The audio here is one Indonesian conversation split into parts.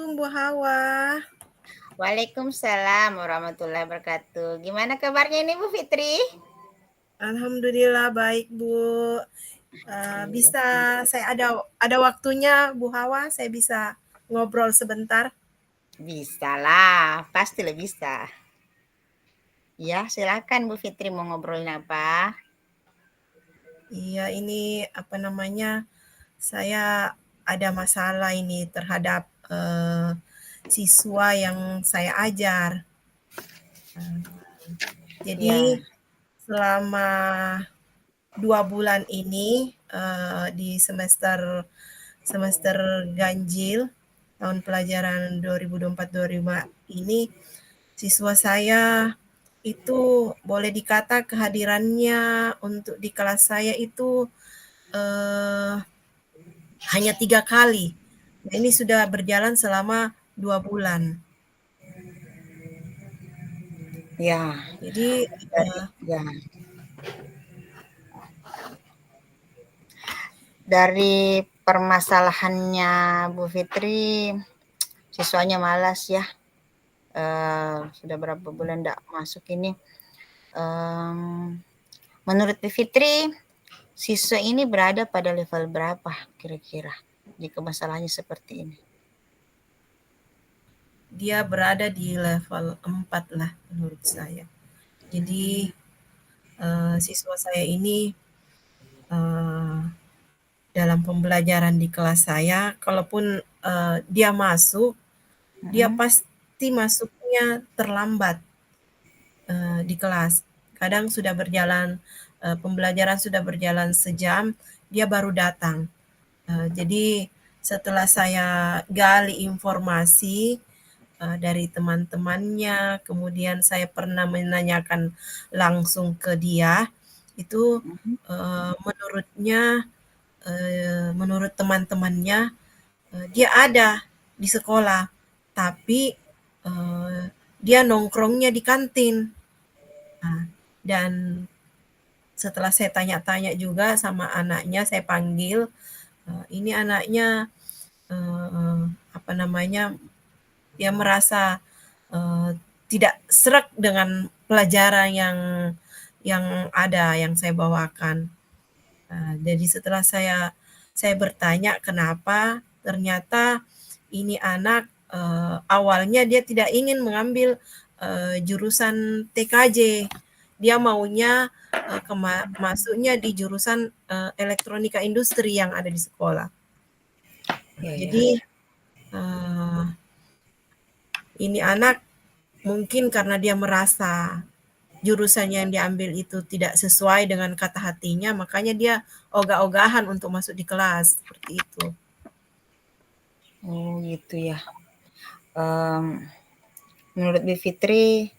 Assalamualaikum Bu Hawa. Waalaikumsalam warahmatullahi wabarakatuh. Gimana kabarnya ini Bu Fitri? Alhamdulillah baik Bu. Iya. Bisa saya ada waktunya Bu Hawa, saya bisa ngobrol sebentar. Bisa lah, pastilah bisa. Ya, silakan Bu Fitri mau ngobrolin apa? Iya ini apa namanya? Saya ada masalah ini terhadap siswa yang saya ajar. Jadi Ya. selama 2 bulan ini di semester semester ganjil tahun pelajaran 2024-2025 ini siswa saya itu boleh dikata kehadirannya untuk di kelas saya itu eh, hanya 3 kali. Nah, ini sudah berjalan selama 2 bulan. Ya, Jadi dari ya, dari permasalahannya Bu Fitri, siswanya malas ya. Sudah berapa bulan enggak masuk ini. Em, Menurut Bu Fitri, siswa ini berada pada level berapa kira-kira jika masalahnya seperti ini? dia berada di level 4 lah menurut saya. Jadi siswa saya ini eh, dalam pembelajaran di kelas saya, kalaupun dia masuk, dia Mm-mm. pasti masuknya terlambat di kelas. Kadang sudah berjalan pembelajaran sudah berjalan sejam, dia baru datang. Jadi setelah saya gali informasi dari teman-temannya, kemudian saya pernah menanyakan langsung ke dia, itu Mhm. menurut teman-temannya dia ada di sekolah, tapi eh, dia nongkrongnya di kantin. Nah, dan setelah saya tanya-tanya juga sama anaknya, saya panggil, ini anaknya eh, apa namanya, dia merasa eh, tidak serak dengan pelajaran yang ada yang saya bawakan. Jadi setelah saya bertanya kenapa, ternyata ini anak awalnya dia tidak ingin mengambil jurusan TKJ. Dia maunya masuknya di jurusan elektronika industri yang ada di sekolah. Ya, ya. Jadi eh, ini anak mungkin karena dia merasa jurusan yang diambil itu tidak sesuai dengan kata hatinya, makanya dia ogah-ogahan untuk masuk di kelas seperti itu. Oh, gitu ya. Em, Menurut Bu Fitri,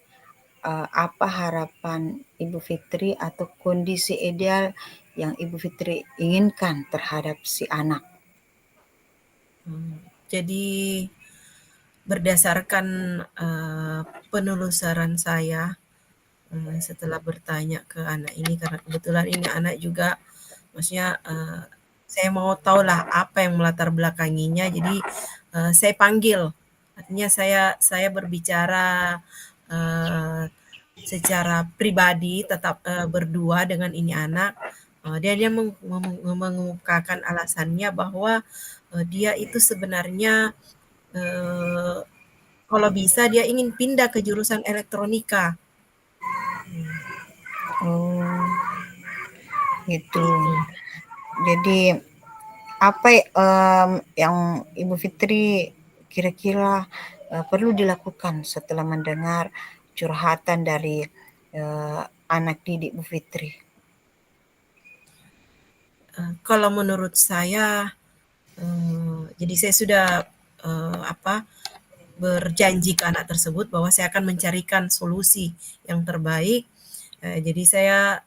apa harapan Ibu Fitri atau kondisi ideal yang Ibu Fitri inginkan terhadap si anak? Jadi berdasarkan penelusuran saya setelah bertanya ke anak ini karena kebetulan ini anak juga maksudnya saya mau tahu lah apa yang melatar belakanginya jadi saya panggil artinya saya berbicara eh, secara pribadi tetap berdua dengan ini anak dia mengemukakan alasannya bahwa dia itu sebenarnya eh, kalau bisa dia ingin pindah ke jurusan elektronika. Oh, gitu. Seperti itu. Jadi apa yang Ibu Fitri kira-kira perlu dilakukan setelah mendengar curhatan dari anak didik Bu Fitri? Kalau menurut saya, jadi saya sudah apa berjanji ke anak tersebut bahwa saya akan mencarikan solusi yang terbaik. Jadi saya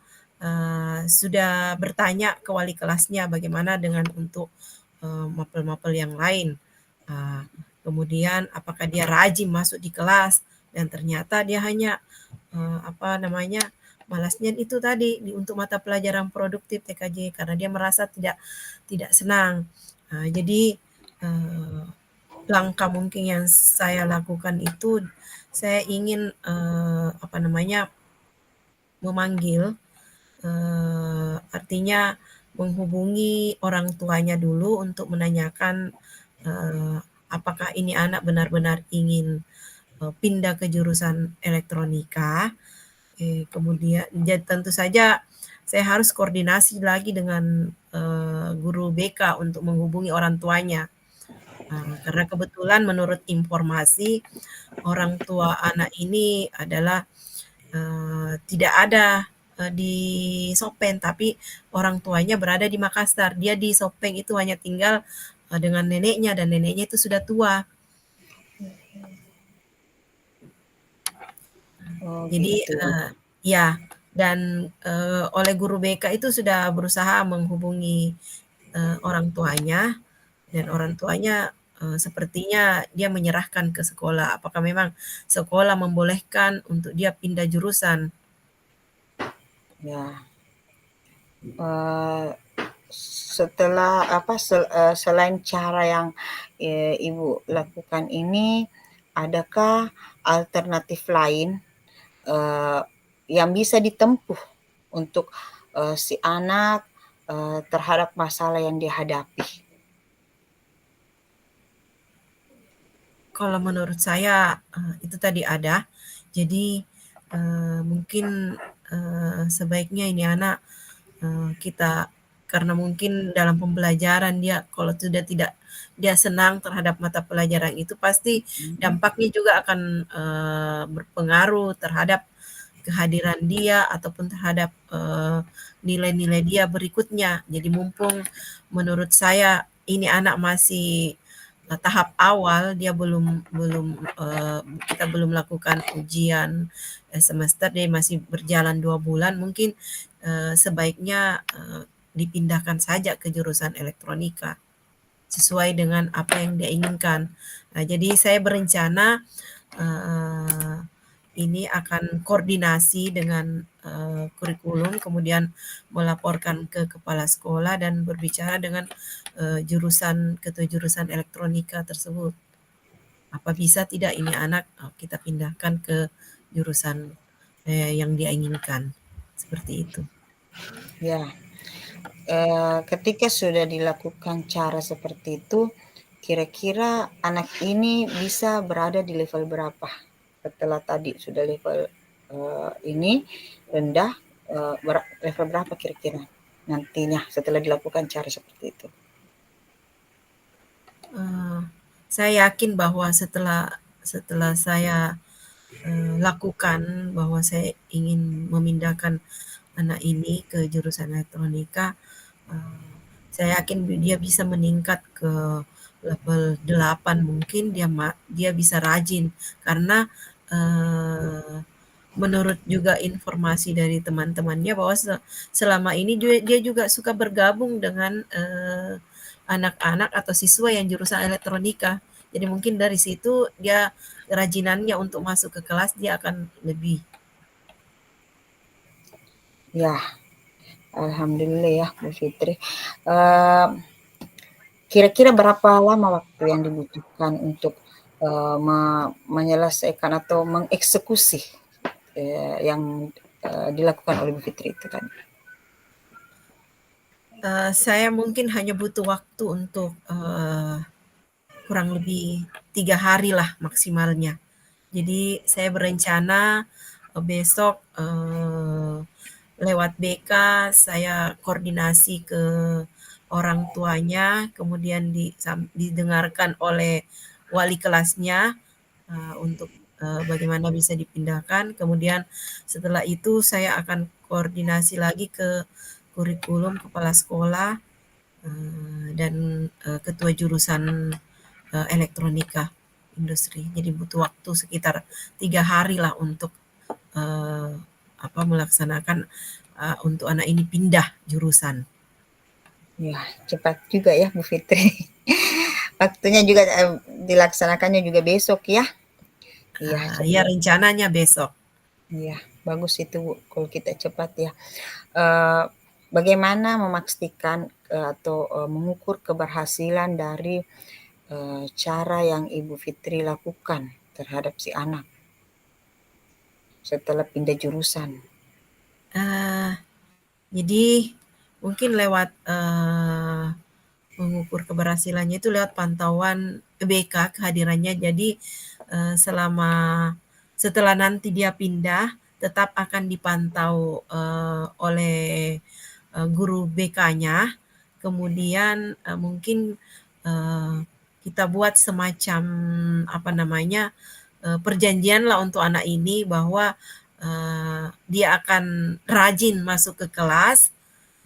sudah bertanya ke wali kelasnya bagaimana dengan untuk mapel-mapel yang lain. Eh, Kemudian apakah dia rajin masuk di kelas dan ternyata dia hanya apa namanya malasnya itu tadi untuk mata pelajaran produktif TKJ karena dia merasa tidak tidak senang. Jadi langkah mungkin yang saya lakukan itu, saya ingin, memanggil, artinya menghubungi orang tuanya dulu untuk menanyakan, apakah ini anak benar-benar ingin, pindah ke jurusan elektronika. Kemudian tentu saja saya harus koordinasi lagi dengan, guru BK untuk menghubungi orang tuanya. Karena kebetulan menurut informasi, orang tua anak ini adalah, tidak ada, di Sopeng, tapi orang tuanya berada di Makassar. Dia di Sopeng itu hanya tinggal, dengan neneknya dan neneknya itu sudah tua. Oh Jadi, gitu. ya, dan, oleh guru BK itu sudah berusaha menghubungi, orang tuanya, dan orang tuanya, sepertinya dia menyerahkan ke sekolah. Apakah memang sekolah membolehkan untuk dia pindah jurusan? Ya, eee, setelah apa, selain cara yang, Ibu lakukan ini, adakah alternatif lain, eee, yang bisa ditempuh untuk, si anak, terhadap masalah yang dihadapi? Kalau menurut saya, itu tadi ada. Jadi, mungkin, sebaiknya ini anak, kita karena mungkin dalam pembelajaran dia kalau sudah tidak dia senang terhadap mata pelajaran itu pasti Mhm. dampaknya juga akan, berpengaruh terhadap kehadiran dia ataupun terhadap, nilai-nilai dia berikutnya. Jadi mumpung menurut saya ini anak masih, tahap awal, dia belum belum, kita belum lakukan ujian, semester, dia masih berjalan 2 bulan, mungkin, sebaiknya, dipindahkan saja ke jurusan elektronika, sesuai dengan apa yang dia inginkan. Nah, jadi saya berencana, eee, ini akan koordinasi dengan, kurikulum, kemudian melaporkan ke kepala sekolah dan berbicara dengan, ketua jurusan elektronika tersebut. Apa bisa tidak ini anak, kita pindahkan ke jurusan, yang dia inginkan, seperti itu. Ya, ketika sudah dilakukan cara seperti itu, kira-kira anak ini bisa berada di level berapa? Setelah tadi sudah level, ini rendah, level berapa kira-kira nantinya setelah dilakukan cara seperti itu? Eee, saya yakin bahwa setelah setelah saya, lakukan bahwa saya ingin memindahkan anak ini ke jurusan elektronika, eee, saya yakin dia bisa meningkat ke level 8 mungkin dia bisa rajin karena, eee, menurut juga informasi dari teman-temannya bahwa selama ini dia juga suka bergabung dengan, anak-anak atau siswa yang jurusan elektronika. Jadi mungkin dari situ dia kerajinannya untuk masuk ke kelas dia akan lebih. Ya, alhamdulillah ya Bu Fitri. Eee, Kira-kira berapa lama waktu yang dibutuhkan untuk, menyelesaikan atau mengeksekusi, yang, dilakukan oleh Bu Fitri itu tadi? Saya mungkin hanya butuh waktu untuk, kurang lebih 3 hari lah maksimalnya. Jadi saya berencana, besok, lewat BK saya koordinasi ke orang tuanya, kemudian didengarkan oleh wali kelasnya, untuk, bagaimana bisa dipindahkan. Kemudian setelah itu saya akan koordinasi lagi ke kurikulum kepala sekolah, dan, ketua jurusan, elektronika industri. Jadi butuh waktu sekitar 3 hari lah untuk, eee, melaksanakan, untuk anak ini pindah jurusan. Ya, cepat juga ya Bu Fitri. Waktunya juga, dilaksanakannya juga besok ya? Iya, Ya cepat. rencananya besok. Iya, bagus itu Bu, kalau kita cepat ya. Eee, Bagaimana memastikan, atau, mengukur keberhasilan dari cara yang Ibu Fitri lakukan terhadap si anak setelah pindah jurusan? Eee, jadi mungkin lewat, mengukur keberhasilannya itu lewat pantauan BK kehadirannya. Jadi, selama setelah nanti dia pindah, tetap akan dipantau, oleh, guru BK-nya. Kemudian, mungkin, eee, kita buat semacam, apa namanya, perjanjianlah untuk anak ini bahwa, dia akan rajin masuk ke kelas,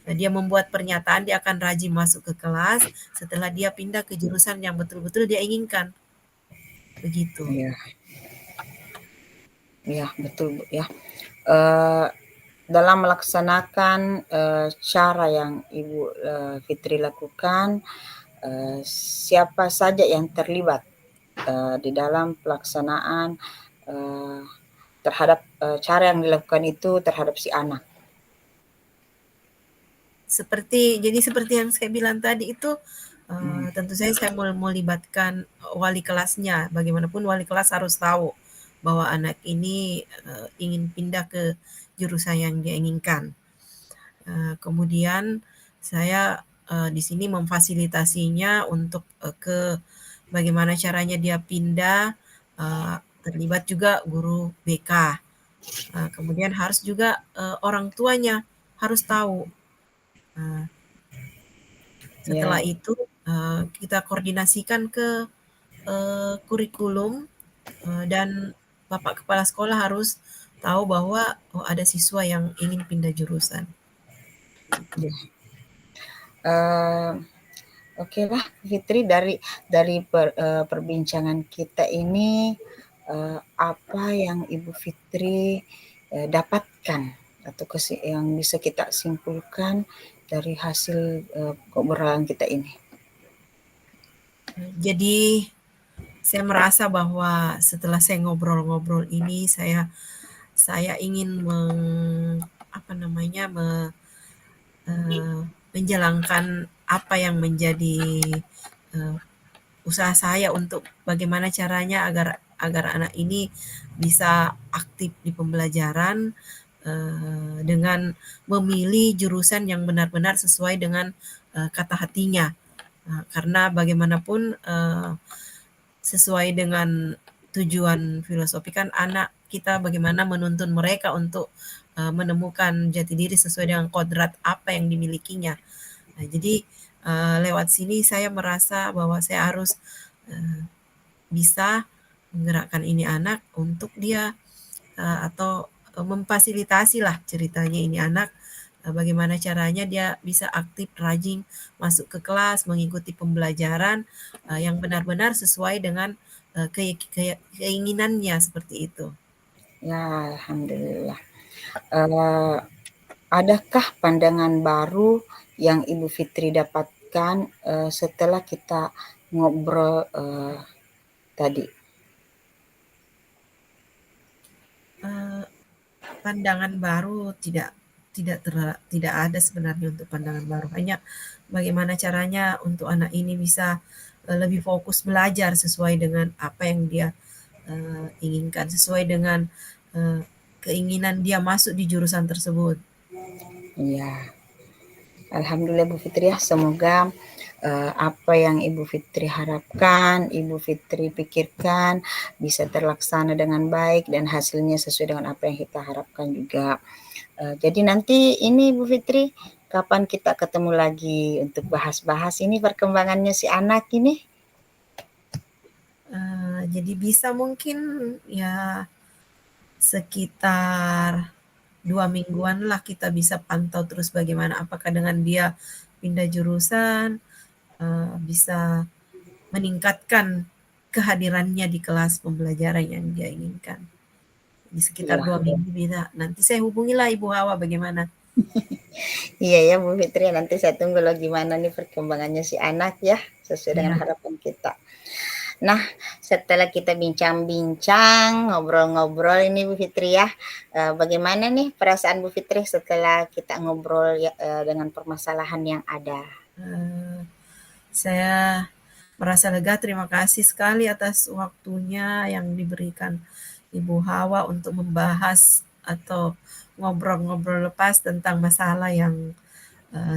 dia membuat pernyataan dia akan rajin masuk ke kelas setelah dia pindah ke jurusan yang betul-betul dia inginkan, begitu. Iya, iya betul Bu ya. Eee, dalam melaksanakan, cara yang Ibu, Fitri lakukan, siapa saja yang terlibat, di dalam pelaksanaan, eee, terhadap, cara yang dilakukan itu terhadap si anak? Seperti yang saya bilang tadi itu, Mmm, tentu saja saya melibatkan wali kelasnya. Bagaimanapun wali kelas harus tahu bahwa anak ini, ingin pindah ke jurusan yang dia inginkan. Kemudian saya, di sini memfasilitasinya untuk, ke bagaimana caranya dia pindah, terlibat juga guru BK. Kemudian harus juga, orang tuanya harus tahu. Eee, Setelah ya, itu, kita koordinasikan ke, kurikulum, dan bapak kepala sekolah harus tahu bahwa, oh ada siswa yang ingin pindah jurusan, gitu. ya, eee, okelah Fitri perbincangan kita ini, apa yang Ibu Fitri, dapatkan atau yang bisa kita simpulkan dari hasil, obrolan kita ini? Jadi saya merasa bahwa setelah saya ngobrol-ngobrol ini saya ingin apa namanya, menjalankan apa yang menjadi, eee, usaha saya untuk bagaimana caranya agar agar anak ini bisa aktif di pembelajaran, dengan memilih jurusan yang benar-benar sesuai dengan, kata hatinya. Karena bagaimanapun, sesuai dengan tujuan filosofi kan anak kita bagaimana menuntun mereka untuk, menemukan jati diri sesuai dengan kodrat apa yang dimilikinya. Nah jadi, lewat sini saya merasa bahwa saya harus, eee, bisa menggerakkan ini anak untuk dia, atau, memfasilitasilah ceritanya ini anak, bagaimana caranya dia bisa aktif, rajin masuk ke kelas, mengikuti pembelajaran, yang benar-benar sesuai dengan, keinginannya, seperti itu. Ya, alhamdulillah. Eee, adakah pandangan baru yang Ibu Fitri dapatkan, setelah kita ngobrol, tadi? Eee, Pandangan baru tidak ada sebenarnya untuk pandangan baru, hanya bagaimana caranya untuk anak ini bisa, lebih fokus belajar sesuai dengan apa yang dia, inginkan, sesuai dengan, eee, keinginan dia masuk di jurusan tersebut. Iya. Alhamdulillah Bu Fitri ya, semoga, apa yang Ibu Fitri harapkan, Ibu Fitri pikirkan bisa terlaksana dengan baik dan hasilnya sesuai dengan apa yang kita harapkan juga. Jadi nanti ini Bu Fitri, kapan kita ketemu lagi untuk bahas-bahas ini perkembangannya si anak ini? Jadi bisa mungkin ya sekitar 2 mingguan lah kita bisa pantau terus bagaimana apakah dengan dia pindah jurusan, bisa meningkatkan kehadirannya di kelas pembelajaran yang dia inginkan. Di sekitar Iya. 2 minggu bisa. Nanti saya hubungilah Ibu Hawa bagaimana. Iya ya Bu Fitri, nanti saya tunggu loh gimana nih perkembangannya si anak ya, sesuai dengan Ya, harapan kita. Nah, setelah kita bincang-bincang, ngobrol-ngobrol ini Bu Fitri ya, bagaimana nih perasaan Bu Fitri setelah kita ngobrol ya, dengan permasalahan yang ada? eee, saya merasa lega. Terima kasih sekali atas waktunya yang diberikan Ibu Hawa untuk membahas atau ngobrol-ngobrol lepas tentang masalah yang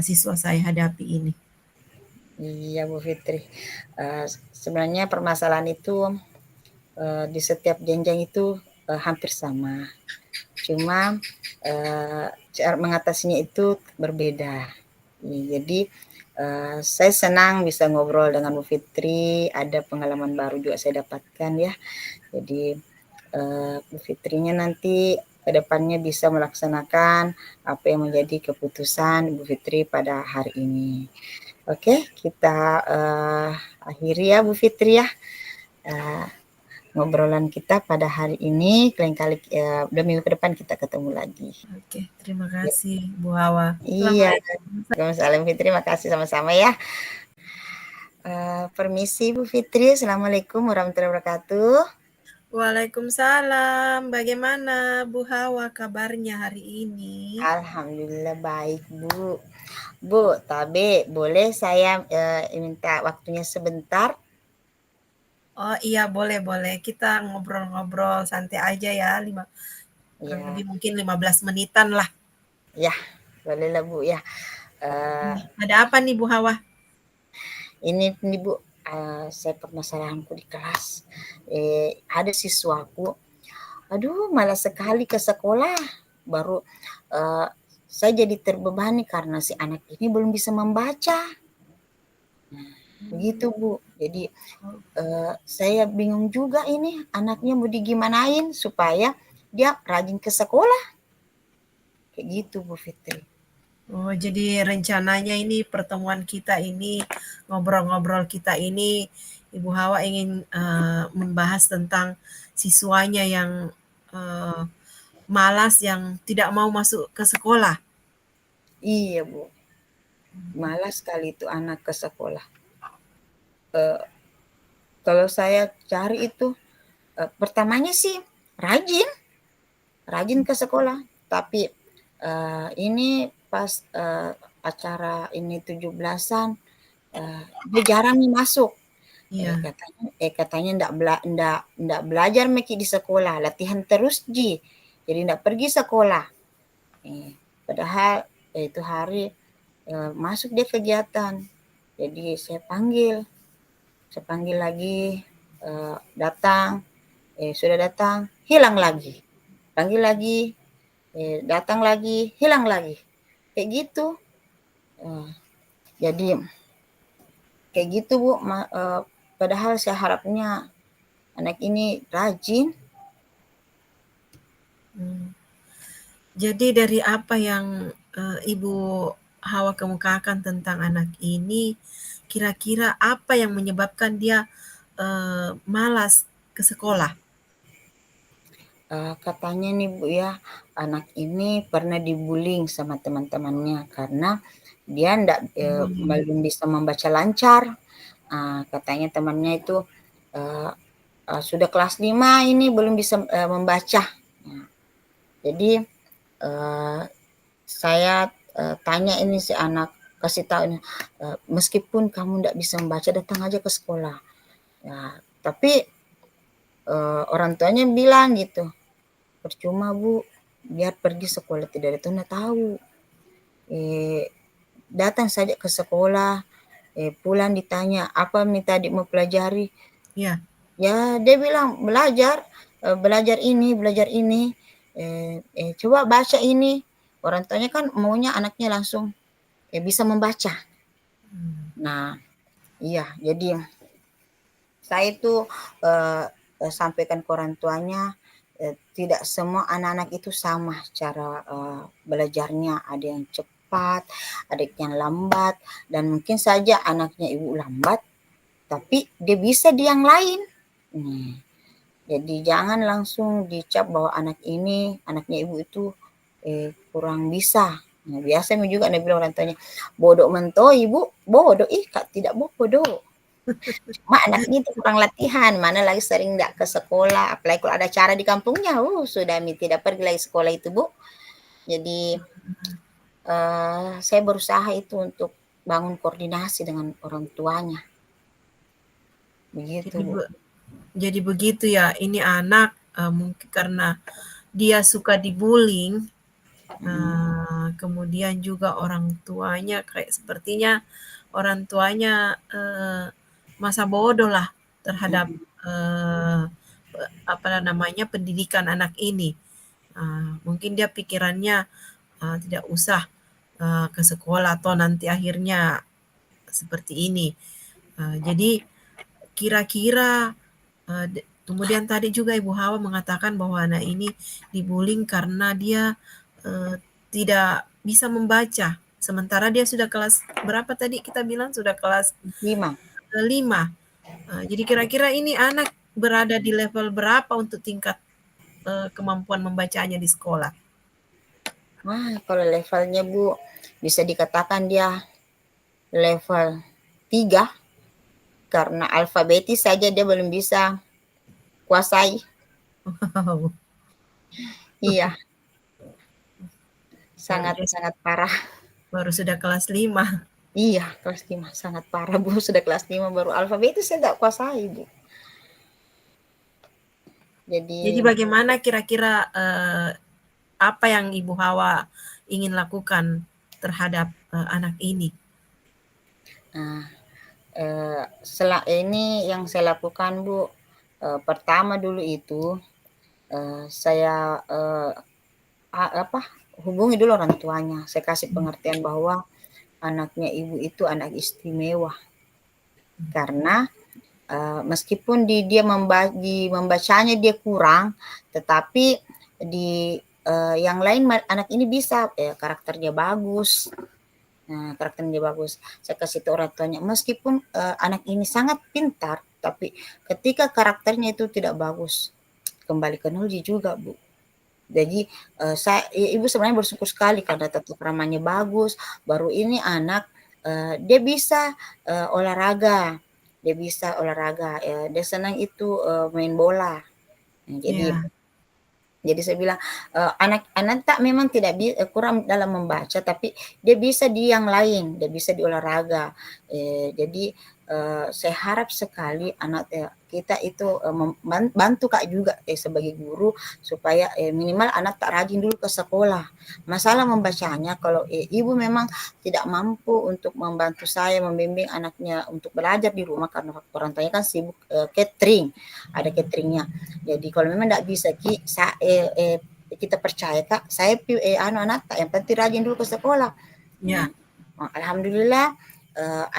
siswa saya hadapi ini. Iya Bu Fitri, sebenarnya permasalahan itu di setiap jenjang itu hampir sama. Cuma cara mengatasinya itu berbeda. Jadi saya senang bisa ngobrol dengan Bu Fitri, ada pengalaman baru juga saya dapatkan ya. Jadi Bu Fitrinya nanti ke depannya bisa melaksanakan apa yang menjadi keputusan Bu Fitri pada hari ini. Oke, kita akhiri ya Bu Fitri ya. Ngobrolan kita pada hari ini, lain kali minggu ke depan kita ketemu lagi. Oke, terima kasih Bu Hawa. Iya, Assalamualaikum. Waalaikumsalam Fitri, makasih sama-sama ya. Permisi Bu Fitri, Assalamualaikum warahmatullahi wabarakatuh. Waalaikumsalam. Bagaimana Bu Hawa kabarnya hari ini? Alhamdulillah baik Bu. Bu, Tabe, boleh saya minta waktunya sebentar? Oh iya, boleh-boleh. Kita ngobrol-ngobrol santai aja ya, kurang Ya, lebih mungkin 15 menitan lah. ya, bolehlah Bu ya. Ada apa nih Bu Hawa? Ini nih Bu, saya permasalahanku di kelas. Ada siswaku, aduh malas sekali ke sekolah. Baru saya jadi terbebani karena si anak ini belum bisa membaca. Begitu Bu. Jadi saya bingung juga ini anaknya mau digimanain supaya dia rajin ke sekolah. Kayak gitu Bu Fitri. Oh, jadi rencananya ini pertemuan kita ini, ngobrol-ngobrol kita ini, Ibu Hawa ingin membahas tentang siswanya yang malas, yang tidak mau masuk ke sekolah. Iya Bu, malas sekali itu anak ke sekolah. Kalau saya cari itu pertamanya sih rajin, rajin ke sekolah. Tapi ini pas acara ini 17-an dia jarang nih masuk. Iya. Katanya ndak belajar Meki di sekolah, latihan terus Ji. Jadi ndak pergi sekolah. Padahal itu hari masuk dia kegiatan. Jadi saya panggil lagi, datang, sudah datang, hilang lagi. Panggil lagi, datang lagi, hilang lagi. Kayak gitu. Jadi kayak gitu Bu, padahal saya harapnya anak ini rajin. Jadi dari apa yang Ibu Hawa kemukakan tentang anak ini, kira-kira apa yang menyebabkan dia malas ke sekolah? Katanya nih Bu ya, anak ini pernah dibullying sama teman-temannya karena dia belum bisa membaca lancar. Katanya temannya itu sudah kelas 5 ini belum bisa membaca. Jadi saya tanya ini si anak, kasih tahu ini, meskipun kamu tidak bisa membaca datang aja ke sekolah. Ya, tapi orang tuanya bilang gitu, percuma Bu, biar pergi sekolah tidak ada tahu. Datang saja ke sekolah, pulang ditanya apa minta adik mau pelajari. Ya. Ya dia bilang belajar ini, coba baca ini. Orang tuanya kan maunya anaknya langsung bisa membaca. Nah, iya, jadi saya itu sampaikan ke orang tuanya, tidak semua anak-anak itu sama cara belajarnya. Ada yang cepat, ada yang lambat, dan mungkin saja anaknya ibu lambat, tapi dia bisa di yang lain. Jadi jangan langsung dicap bahwa anaknya ibu itu kurang bisa. Nah, biasa juga dia bilang orang tuanya, bodoh mento ibu, bodoh kak tidak bodoh. Cuma anaknya itu kurang latihan, mana lagi sering enggak ke sekolah, apalagi kalau ada acara di kampungnya, sudah tidak pergi lagi sekolah itu Bu. Jadi saya berusaha itu untuk bangun koordinasi dengan orang tuanya. begitu Jadi Bu. jadi begitu ya, ini anak, mungkin karena dia suka di-bullying, Mhm, kemudian juga orang tuanya kayak sepertinya orang tuanya, masa bodoh lah terhadap, mhm, eee, apa namanya, pendidikan anak ini. Mungkin dia pikirannya, tidak usah, ke sekolah atau nanti akhirnya seperti ini. Jadi kira-kira, kemudian tadi juga Ibu Hawa mengatakan bahwa anak ini di-bullying karena dia, tidak bisa membaca, sementara dia sudah kelas berapa tadi kita bilang? Sudah kelas, 5. 5. Jadi kira-kira ini anak berada di level berapa untuk tingkat, kemampuan membacanya di sekolah? Kalau levelnya Bu, bisa dikatakan dia level 3 karena alfabetis saja dia belum bisa kuasai. Wow, Iya, baru dia sangat-sangat parah. baru sudah kelas 5. Iya, kelas 5 sangat parah Bu, sudah kelas 5 baru alfabetis saya nggak kuasai Bu. Jadi Jadi, bagaimana kira-kira, apa yang Ibu Hawa ingin lakukan terhadap, anak ini? nah, ini yang saya lakukan Bu, pertama dulu itu, saya, apa, hubungi dulu orang tuanya, saya kasih pengertian bahwa anaknya Ibu itu anak istimewa. Karena, meskipun dia membacanya dia kurang, tetapi yang lain anak ini bisa, karakternya bagus. Nah, karakternya bagus. Saya kasih tahu orang tuanya, meskipun, anak ini sangat pintar, tapi ketika karakternya itu tidak bagus, kembali ke nol juga, Bu. Jadi, ibu sebenarnya bersyukur sekali karena tata keramanya bagus, baru ini anak, dia bisa, olahraga, dia senang itu, main bola. Nah, Ya, jadi saya bilang, anak anak tak memang tidak kurang dalam membaca, tapi dia bisa di yang lain, dia bisa di olahraga. Jadi, saya harap sekali anak, kita itu, bantu Kak juga, sebagai guru supaya, minimal anak tak rajin dulu ke sekolah. Masalah membacanya kalau, ibu memang tidak mampu untuk membantu saya membimbing anaknya untuk belajar di rumah karena orang tuanya kan sibuk, catering, ada cateringnya. Jadi kalau memang tidak bisa kita percaya Kak, saya anak tak yang penting rajin dulu ke sekolah. Nah, ya, alhamdulillah,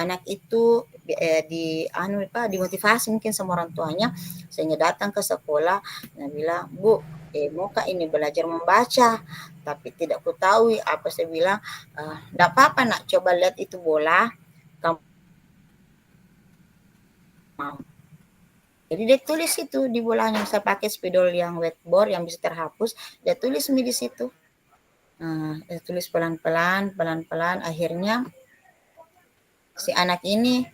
anak itu dimotivasi mungkin sama orang tuanya sehingga datang ke sekolah. Nah bilang, Bu, mau Kak ini belajar membaca, tapi tidak kutahui apa. Saya bilang, tidak apa-apa nak, coba lihat itu bola, kamu mau. Jadi dia tulis itu di bolanya, saya pakai spidol yang whiteboard yang bisa terhapus, dia tulis di situ. Dia tulis pelan-pelan, pelan-pelan, akhirnya si anak ini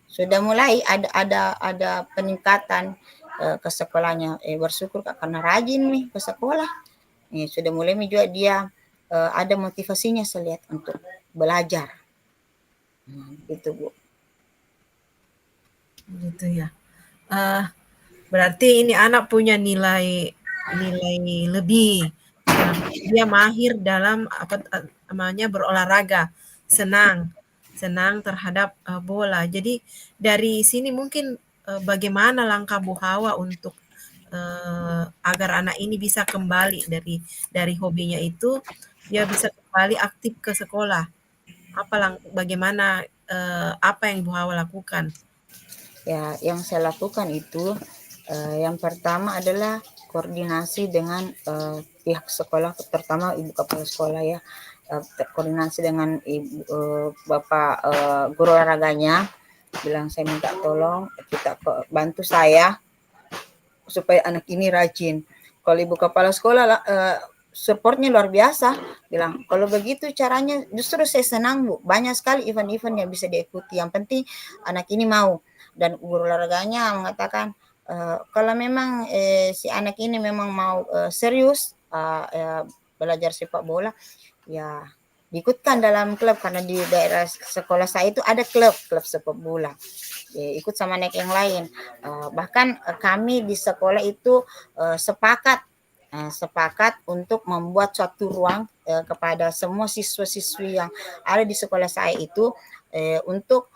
sudah mulai ada peningkatan ke sekolahnya. Bersyukur Kak karena rajin nih ke sekolah. Sudah mulai juga dia ada motivasinya saya lihat untuk belajar. Itu Bu. gitu ya. Eee, Berarti ini anak punya nilai nilai lebih, dia mahir dalam apa, namanya, berolahraga, senang senang terhadap, bola. Jadi dari sini mungkin, bagaimana langkah Bu Hawa untuk, agar anak ini bisa kembali dari hobinya itu, dia bisa kembali aktif ke sekolah? Bagaimana, apa yang Bu Hawa lakukan? Ya, yang saya lakukan itu yang pertama adalah koordinasi dengan pihak sekolah, terutama ibu kepala sekolah ya. Koordinasi dengan ibu bapak guru olahraganya, bilang saya minta tolong kita bantu saya supaya anak ini rajin. Kalau ibu kepala sekolah supportnya luar biasa, bilang kalau begitu caranya justru saya senang Bu, banyak sekali event-event yang bisa diikuti, yang penting anak ini mau. Dan guru olahraganya mengatakan kalau memang si anak ini memang mau serius belajar sepak bola, ya diikutkan dalam klub karena di daerah sekolah saya itu ada klub sepak bola. Ikut sama anak yang lain. Bahkan kami di sekolah itu sepakat untuk membuat suatu ruang kepada semua siswa-siswi yang ada di sekolah saya itu untuk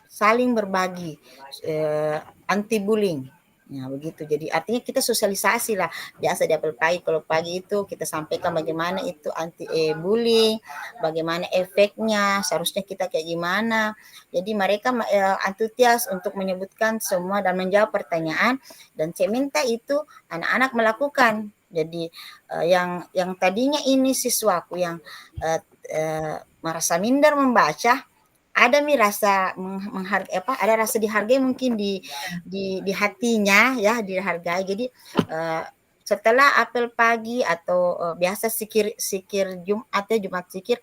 saling berbagi, anti bullying. Nah, begitu. Jadi artinya kita sosialisasi lah. Biasa di apel pagi, kalau pagi itu kita sampaikan bagaimana itu anti bullying, bagaimana efeknya, seharusnya kita kayak gimana. Jadi mereka antusias untuk menyebutkan semua dan menjawab pertanyaan, dan saya minta itu anak-anak melakukan. Jadi yang tadinya ini siswaku yang merasa minder membaca, ada rasa menghargai ada rasa dihargai mungkin di hatinya ya, dihargai. Jadi setelah apel pagi atau biasa sikir Jumat ya, Jumat sikir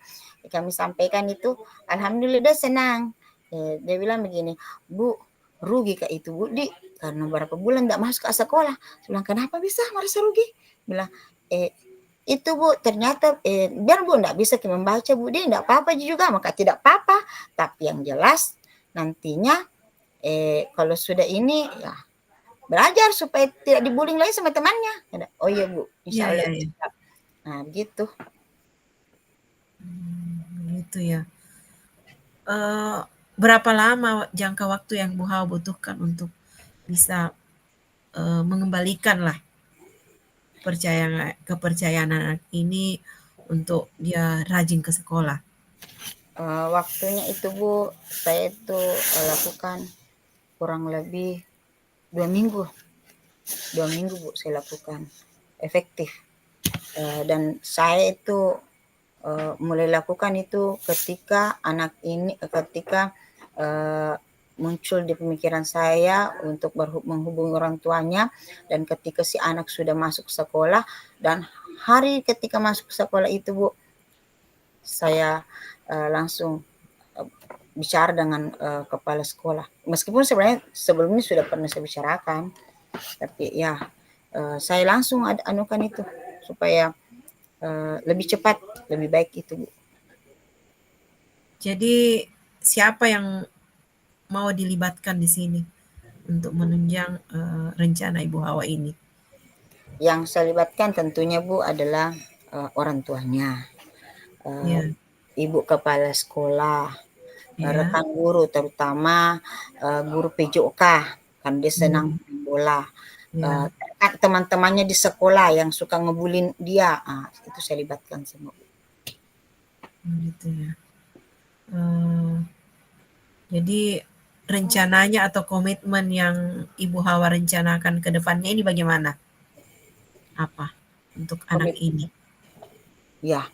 kami sampaikan itu, alhamdulillah dia senang. Dia bilang begini, Bu, rugi kak itu Bu di karena berapa bulan tidak masuk ke sekolah. Saya bilang, kenapa bisa merasa rugi? Bilang, itu Bu, ternyata biar Bu enggak bisa membaca Bu, dia enggak apa-apa juga, maka tidak apa-apa. Tapi yang jelas nantinya kalau sudah ini ya belajar supaya tidak dibullying lagi sama temannya. Oh iya Bu, insya Allah. Iya. Nah gitu. Gitu ya. Berapa lama jangka waktu yang Bu Hawa butuhkan untuk bisa mengembalikan lah kepercayaan anak ini untuk dia rajin ke sekolah? Waktunya itu Bu, saya itu lakukan kurang lebih 2 minggu. 2 minggu Bu saya lakukan efektif. Dan saya itu mulai lakukan itu ketika anak ini muncul di pemikiran saya untuk menghubungi orang tuanya, dan ketika si anak sudah masuk sekolah, dan hari ketika masuk sekolah itu Bu, saya langsung bicara dengan kepala sekolah. Meskipun sebenarnya sebelumnya sudah pernah saya bicarakan, tapi ya saya langsung anukan itu supaya lebih cepat, lebih baik itu Bu. Jadi siapa yang mau dilibatkan di sini untuk menunjang rencana Ibu Hawa ini? Yang saya libatkan tentunya Bu adalah orang tuanya, Ya. ibu kepala sekolah, Ya. rekan guru, terutama guru PJOK, kan dia senang main bola. Ya. Teman-temannya di sekolah yang suka ngebulin dia, itu saya libatkan semua. Gitu ya. Jadi rencananya atau komitmen yang Ibu Hawa rencanakan ke depannya ini bagaimana? Apa untuk anak ini? Ya,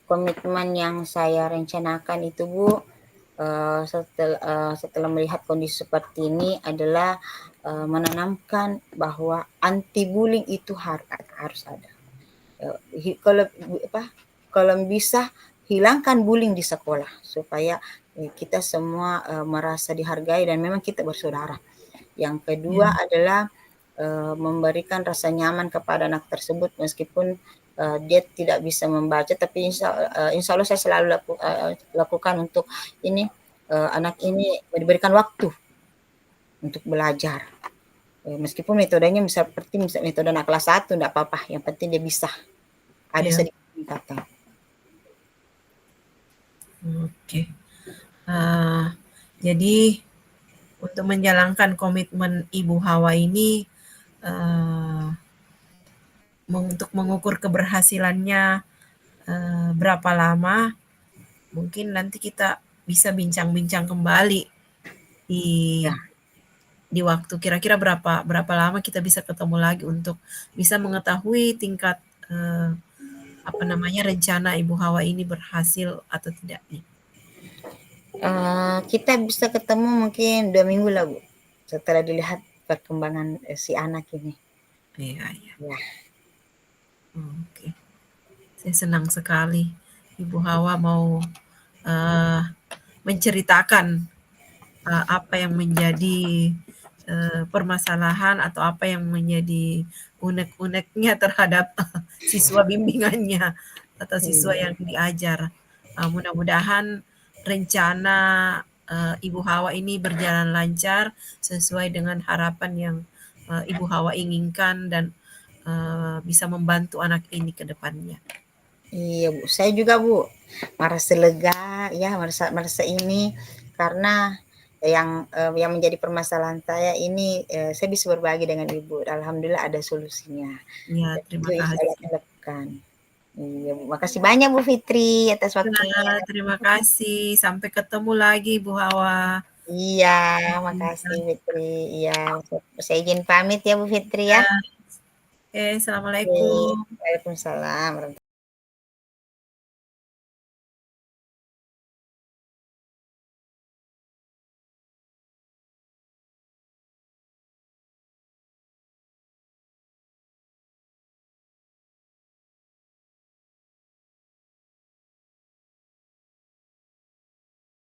komitmen yang saya rencanakan itu Bu, setelah melihat kondisi seperti ini adalah menanamkan bahwa anti bullying itu harus ada. Kalau bisa hilangkan bullying di sekolah supaya kita semua merasa dihargai dan memang kita bersaudara. Yang kedua adalah memberikan rasa nyaman kepada anak tersebut, meskipun dia tidak bisa membaca, tapi insya Allah saya selalu lakukan untuk ini, anak ini diberikan waktu untuk belajar. Meskipun metodenya seperti metode anak kelas 1 enggak apa-apa, yang penting dia bisa ada sedikit peningkatan. Oke. Jadi untuk menjalankan komitmen Ibu Hawa ini, untuk mengukur keberhasilannya berapa lama, mungkin nanti kita bisa bincang-bincang kembali di waktu kira-kira berapa lama kita bisa ketemu lagi untuk bisa mengetahui tingkat rencana Ibu Hawa ini berhasil atau tidak nih? Kita bisa ketemu mungkin 2 minggu lah Bu, setelah dilihat perkembangan si anak ini. Iya. Ya. Oke. Saya senang sekali Ibu Hawa mau menceritakan apa yang menjadi permasalahan atau apa yang menjadi unek-uneknya terhadap siswa bimbingannya. atau siswa Iya. yang diajar. Mudah-mudahan rencana Ibu Hawa ini berjalan lancar sesuai dengan harapan yang Ibu Hawa inginkan dan bisa membantu anak ini ke depannya. Iya, Bu. Saya juga, Bu, merasa lega ya, merasa ini karena yang menjadi permasalahan saya ini, saya bisa berbagi dengan Ibu. Alhamdulillah ada solusinya. Ya, Dan itu terima insya Allah kasih. akan lakukan. Iya, Bu. Makasih banyak Bu Fitri atas waktunya. Terima kasih. Sampai ketemu lagi, Bu Hawa. Iya, makasih Fitri. Iya, saya izin pamit ya Bu Fitri ya. Ya, oke, Oke, Assalamualaikum. Waalaikumsalam.